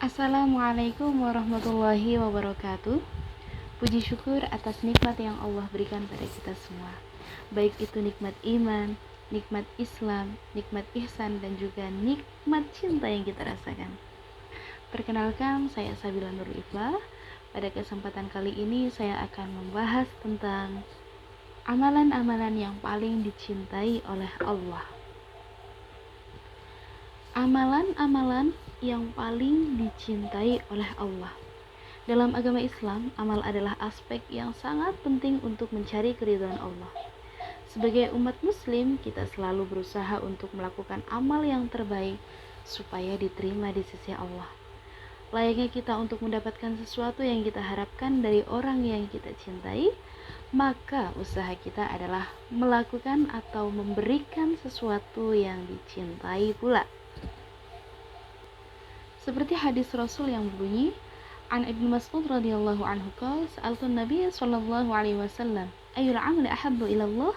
Assalamualaikum warahmatullahi wabarakatuh. Puji syukur atas nikmat yang Allah berikan pada kita semua, baik itu nikmat iman, nikmat Islam, nikmat ihsan, dan juga nikmat cinta yang kita rasakan. Perkenalkan, saya Sabila Nurul Iflah. Pada kesempatan kali ini saya akan membahas tentang amalan-amalan yang paling dicintai oleh Allah. Amalan-amalan yang paling dicintai oleh Allah. Dalam agama Islam, amal adalah aspek yang sangat penting untuk mencari keridhaan Allah. Sebagai umat muslim, kita selalu berusaha untuk melakukan amal yang terbaik supaya diterima di sisi Allah. Layaknya kita untuk mendapatkan sesuatu yang kita harapkan dari orang yang kita cintai, maka usaha kita adalah melakukan atau memberikan sesuatu yang dicintai pula. Seperti hadis Rasul yang berbunyi, An Ibnu Mas'ud radhiyallahu anhu qala sa'altu an-nabiy sallallahu alaihi wasallam ayyul 'amali ahabbu ila Allah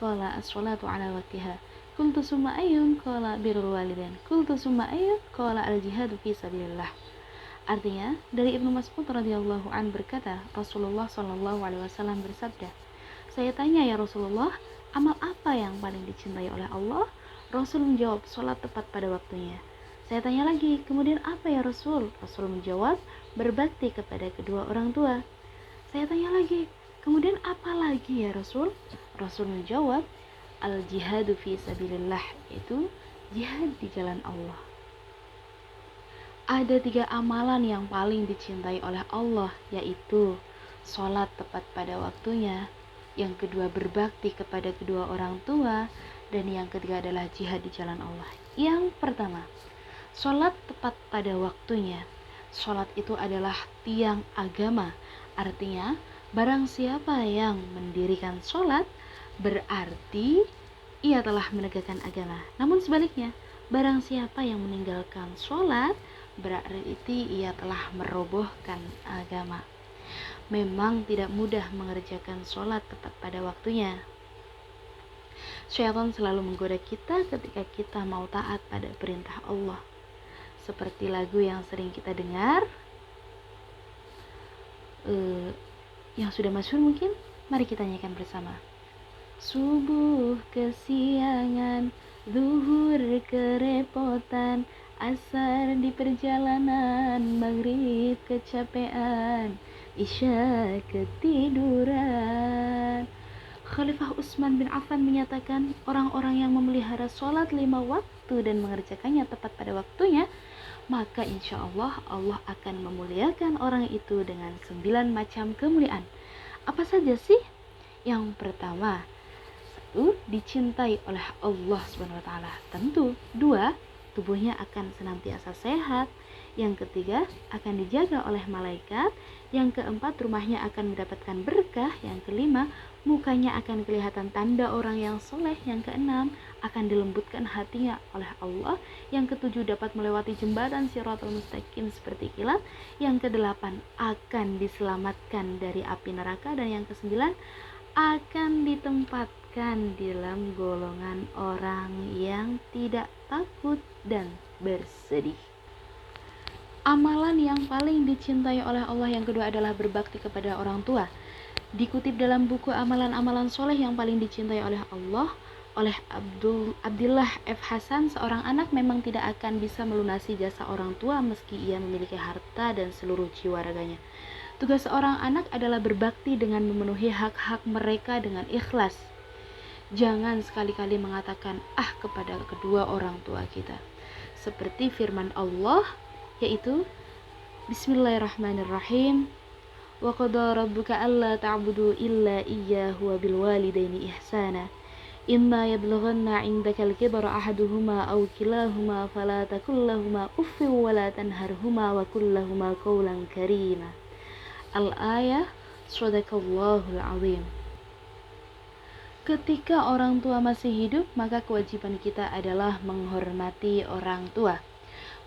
qala as-salatu 'ala waqtiha qultu summa ayyun qala birrul walidain qultu summa ayyun qala al-jihadu fi sabilillah. Artinya, dari Ibnu Mas'ud radhiyallahu anhu berkata, Rasulullah sallallahu alaihi wasallam bersabda, "Saya tanya ya Rasulullah, amal apa yang paling dicintai oleh Allah?" Rasul menjawab, "Salat tepat pada waktunya." Saya tanya lagi, "Kemudian apa ya Rasul?" Rasul menjawab, "Berbakti kepada kedua orang tua." Saya tanya lagi, "Kemudian apa lagi ya Rasul?" Rasul menjawab, "Al-jihadu fi sabilillah," yaitu jihad di jalan Allah. Ada 3 amalan yang paling dicintai oleh Allah, yaitu sholat tepat pada waktunya, yang kedua berbakti kepada kedua orang tua, dan yang ketiga adalah jihad di jalan Allah. Yang pertama, sholat tepat pada waktunya. Sholat itu adalah tiang agama. Artinya, barang siapa yang mendirikan sholat, berarti ia telah menegakkan agama. Namun sebaliknya, barang siapa yang meninggalkan sholat, berarti ia telah merobohkan agama. Memang tidak mudah mengerjakan sholat tepat pada waktunya. Syaitan selalu menggoda kita ketika kita mau taat pada perintah Allah. Seperti lagu yang sering kita dengar, yang sudah masyhur mungkin, mari kita nyanyikan bersama. Subuh kesiangan, zuhur kerepotan, asar di perjalanan, maghrib kecapean, isya ketiduran. Khalifah Utsman bin Affan menyatakan, orang-orang yang memelihara sholat 5 waktu dan mengerjakannya tepat pada waktunya, maka insya Allah Allah akan memuliakan orang itu dengan 9 macam kemuliaan. Apa saja sih? Yang pertama, 1. Dicintai oleh Allah SWT. Tentu. 2. Tubuhnya akan senantiasa sehat. Yang ketiga, akan dijaga oleh malaikat. Yang keempat, rumahnya akan mendapatkan berkah. Yang kelima, mukanya akan kelihatan tanda orang yang soleh. Yang keenam, akan dilembutkan hatinya oleh Allah. Yang ketujuh, dapat melewati jembatan Shiratal Mustaqim seperti kilat. Yang kedelapan, akan diselamatkan dari api neraka. Dan yang kesembilan, akan ditempatkan dalam golongan orang yang tidak takut dan bersedih. Amalan yang paling dicintai oleh Allah yang kedua adalah berbakti kepada orang tua. Dikutip dalam buku Amalan-Amalan Soleh yang paling dicintai oleh Allah oleh Abdullah F. Hasan, seorang anak memang tidak akan bisa melunasi jasa orang tua meski ia memiliki harta dan seluruh jiwa raganya. Tugas seorang anak adalah berbakti dengan memenuhi hak-hak mereka dengan ikhlas. Jangan sekali-kali mengatakan kepada kedua orang tua kita. Seperti firman Allah, yaitu Bismillahirrahmanirrahim. Wa qada rabbuka alla ta'budu illa iyyahu wa bil walidaini ihsana. Imma yablughanna 'indakal kibara ahaduhuma aw kilahuma fala taqul lahumu uffin wa la tanharhuma wa qul lahumu qawlan karima. Al-ayah, Shadaqallahul Azim. Ketika orang tua masih hidup, maka kewajiban kita adalah menghormati orang tua,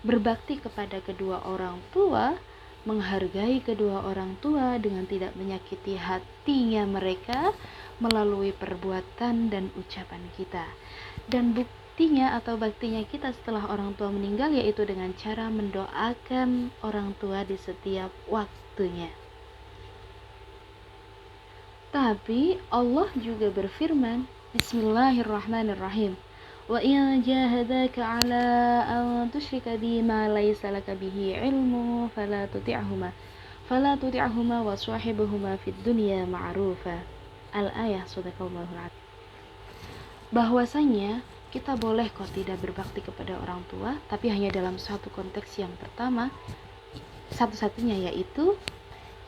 berbakti kepada kedua orang tua, menghargai kedua orang tua dengan tidak menyakiti hatinya mereka melalui perbuatan dan ucapan kita. Dan baktinya atau baktinya kita setelah orang tua meninggal, yaitu dengan cara mendoakan orang tua di setiap waktunya. Tapi Allah juga berfirman, Bismillahirrahmanirrahim, wa in jahadaka ala an tusyrika bima laysa laka bihi ilmu fala tuti'huma wa sahibuhuma fid dunya ma'rufa. Al-ayah, sadaqallahul adzim. Bahwasanya kita boleh kok tidak berbakti kepada orang tua, tapi hanya dalam satu konteks yang pertama, satu-satunya, yaitu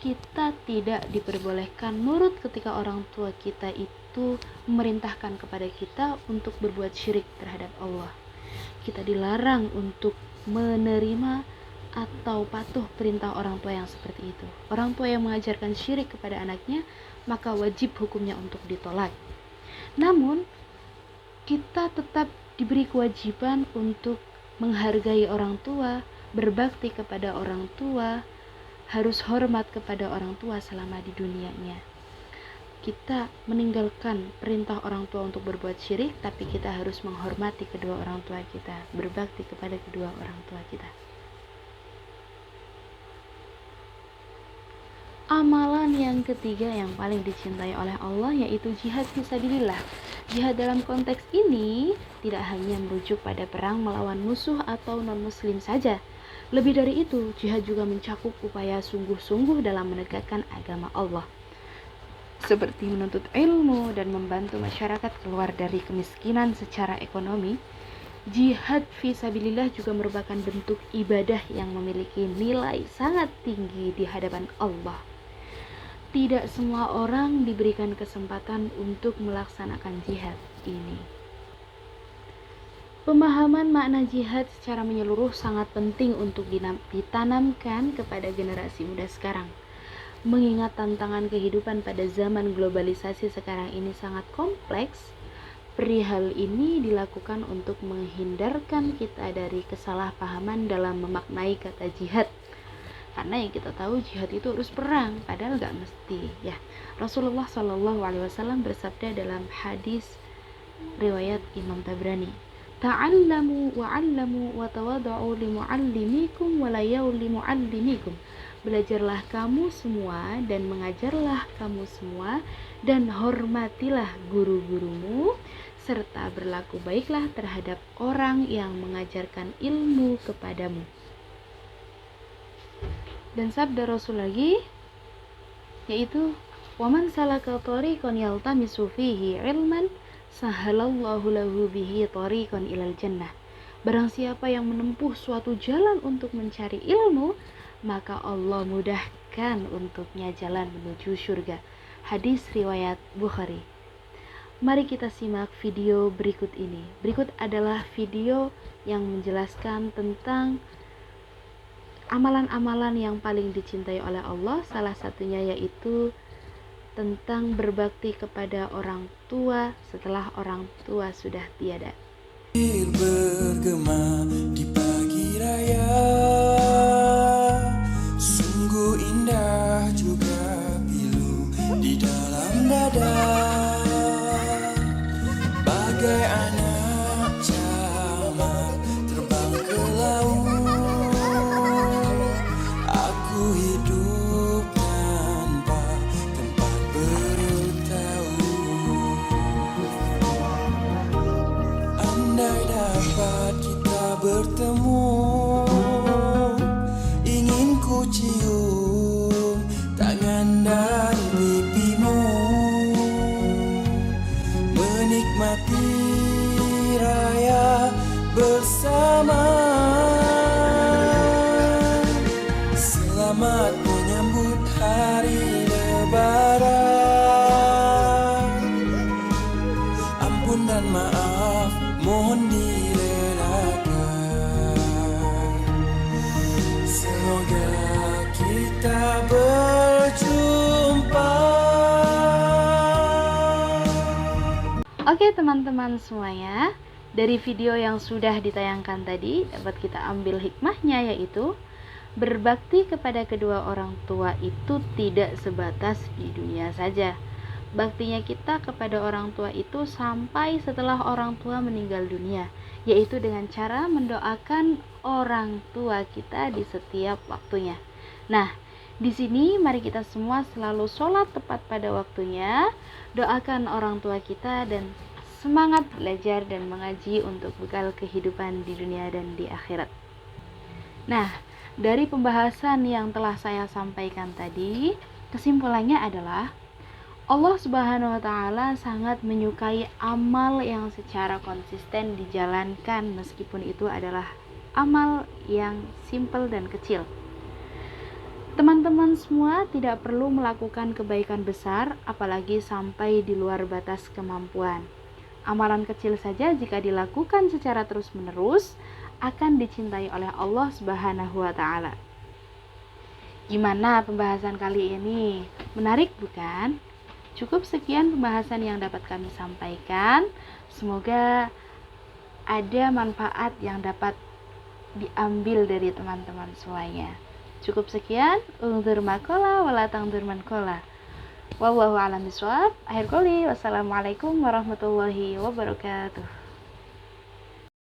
kita tidak diperbolehkan nurut ketika orang tua kita itu memerintahkan kepada kita untuk berbuat syirik terhadap Allah. Kita dilarang untuk menerima atau patuh perintah orang tua yang seperti itu. Orang tua yang mengajarkan syirik kepada anaknya, maka wajib hukumnya untuk ditolak. Namun, kita tetap diberi kewajiban untuk menghargai orang tua, berbakti kepada orang tua, harus hormat kepada orang tua selama di dunianya. Kita meninggalkan perintah orang tua untuk berbuat syirik, tapi kita harus menghormati kedua orang tua kita, berbakti kepada kedua orang tua kita. Amalan yang ketiga yang paling dicintai oleh Allah yaitu jihad fisabilillah. Jihad dalam konteks ini tidak hanya merujuk pada perang melawan musuh atau non-muslim saja. Lebih dari itu, jihad juga mencakup upaya sungguh-sungguh dalam menegakkan agama Allah, seperti menuntut ilmu dan membantu masyarakat keluar dari kemiskinan secara ekonomi. Jihad fisabilillah juga merupakan bentuk ibadah yang memiliki nilai sangat tinggi di hadapan Allah. Tidak semua orang diberikan kesempatan untuk melaksanakan jihad ini. Pemahaman makna jihad secara menyeluruh sangat penting untuk ditanamkan kepada generasi muda sekarang. Mengingat tantangan kehidupan pada zaman globalisasi sekarang ini sangat kompleks, perihal ini dilakukan untuk menghindarkan kita dari kesalahpahaman dalam memaknai kata jihad. Karena yang kita tahu jihad itu harus perang, padahal gak mesti ya. Rasulullah SAW bersabda dalam hadis riwayat Imam Tabrani, ta'allamu wa'allamu wa tawada'u limu'allimikum wa layaw limu'allimikum. Belajarlah kamu semua dan mengajarlah kamu semua, dan hormatilah guru-gurumu, serta berlaku baiklah terhadap orang yang mengajarkan ilmu kepadamu. Dan sabda Rasul lagi, yaitu waman salaka tariqan yaltamisu fihi ilman sahalallahu lahu bihi tariqan ilal jannah. Barang siapa yang menempuh suatu jalan untuk mencari ilmu, maka Allah mudahkan untuknya jalan menuju surga. Hadis riwayat Bukhari. Mari kita simak video berikut ini. Berikut adalah video yang menjelaskan tentang amalan-amalan yang paling dicintai oleh Allah. Salah satunya yaitu tentang berbakti kepada orang tua setelah orang tua sudah tiada. Bergema di pagi raya, sungguh indah juga pilu di dalam dada, bagai anak camar terbang ke laut. Aku hidup tanpa tempat bertaut. Andai dapat kita bertemu, ingin ku cium tangan dan pipimu, menikmati raya bersama. Selamat menyambut hari Lebaran. Ampun dan maaf mohon direlakan. Semoga kita berjumpa. Oke teman-teman semuanya, dari video yang sudah ditayangkan tadi dapat kita ambil hikmahnya, yaitu berbakti kepada kedua orang tua itu tidak sebatas di dunia saja. baktinya kita kepada orang tua itu sampai setelah orang tua meninggal dunia, yaitu dengan cara mendoakan orang tua kita di setiap waktunya. Nah, di sini mari kita semua selalu sholat tepat pada waktunya, doakan orang tua kita, dan semangat belajar dan mengaji untuk bekal kehidupan di dunia dan di akhirat. Nah, dari pembahasan yang telah saya sampaikan tadi, kesimpulannya adalah Allah Subhanahu wa taala sangat menyukai amal yang secara konsisten dijalankan meskipun itu adalah amal yang simpel dan kecil. Teman-teman semua tidak perlu melakukan kebaikan besar apalagi sampai di luar batas kemampuan. Amalan kecil saja jika dilakukan secara terus-menerus akan dicintai oleh Allah Subhanahu wa taala. Gimana pembahasan kali ini? Menarik bukan? Cukup sekian pembahasan yang dapat kami sampaikan. Semoga ada manfaat yang dapat diambil dari teman-teman semuanya. Cukup sekian. Unzur makola wala tangzur man kola. Wallahu a'lam bishawab. Akhir qoli, wassalamualaikum warahmatullahi wabarakatuh.